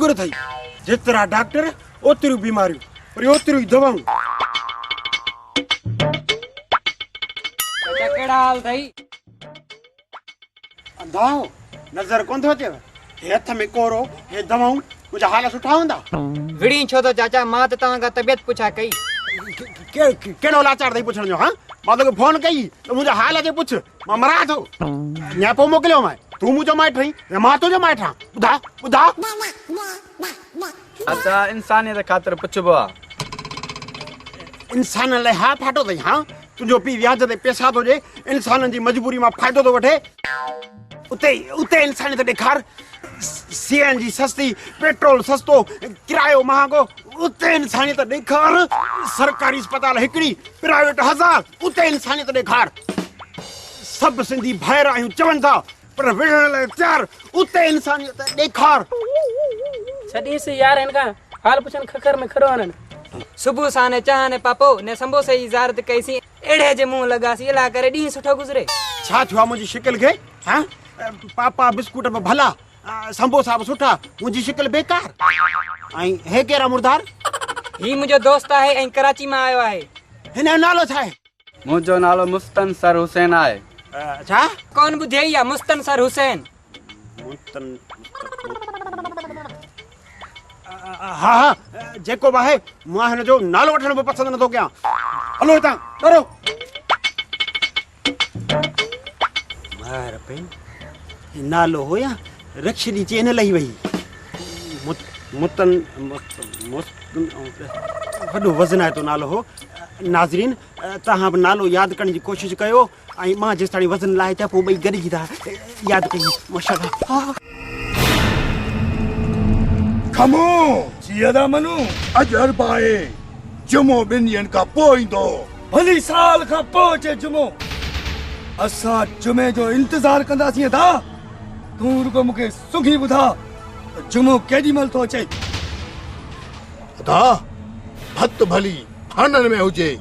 Sugar थई जेतिरा doctor ओतिरियूं बीमारियूं पर ओतिरियूं दवाऊं। चाचा केड़ा हाल थई? अंधाओ नज़र कोन थो अचेव? हे हथ में कोरो हे दवाऊं मुंहिंजा हाल सुठा हूंदा? विड़ी छो तो चाचा, मां त तव्हां खां तबियत पुछा कई। कहिड़ो लाचार अथई पुछण जो? हाँ मां तोखे फोन कई त मुंहिंजा हाल जे पुछ, मां मरां थो। न्यापो मोकिलियो मैं, तूं मुंहिंजो माइट आहीं या मां तुंहिंजो माइट आहियां? ॿुधा ॿुधा। अच्छा इंसानियत ख़ातिर पुछबो आहे। इंसान लाइ हा फाटो अथई? हाँ तुंहिंजो पीउ व्याज ते पैसा थो ॾे, इंसाननि जी मजबूरी मां फ़ाइदो थो वठे। उते इंसानियत ॾेखार। CNG सस्ती, पेट्रोल सस्तो, किरायो महांगो, उते इंसानियत ॾेखार। सरकारी अस्पताल हिकिड़ी, प्राइवेट 1000, उते इंसानियत ॾेखार। सभु सिंधी भाइर आहियूं चवनि था पर विढ़ण लाइ तयार, उते इंसानियत ॾेखार। छॾीस यार इनका हाल पुछन खकर में खड़ो आनन। सुबह साने चाह ने पापो ने संबोसे जी ज़ारत कईसी, एड़े जे मुंह लगासी इला करे डी सुठो गुजरे। छा थियो मुंहिंजी शिकिल खे? हाँ पापा बिस्कुट में भला, संबोसा सुठा, मुंहिंजी शिकिल बेकार। ऐं हे केरा मुर्दार? ही मुंहिंजो दोस्त आहे ऐं कराची मां आयो आहे। हिन जो नालो छा आहे? मुंहिंजो नालो मुस्तनसर हुसैन आहे। छा? कौन ॿुधई आहे? मुस्तनसर हुसैन। हा हा जेको बि आहे, मां हिन जो नालो वठण बि पसंदि नथो कयां। हलो हितां डरो। नालो हो या रक्ष दी चेन लही वही। मुतन वॾो वज़न आहे तो नालो हो। नाज़रीन तव्हां बि नालो यादि करण जी कोशिशि कयो ऐं मां जेसि ताईं वज़न लाहे त पोइ ॿई गॾिजी था यादि कयूं। माशाअल्लाह। खमो जियदा मनु अजर पाए जुमो 2 ॾींहनि खां पोइ ईंदो। भली साल खां पोइ अचे जुमो। असां जुमे जो इंतज़ार कंदासीं था। तूं रुगो मूंखे सुखी ॿुधा त जुमो केॾी महिल थो अचे? भत भली खाननि में हुजे।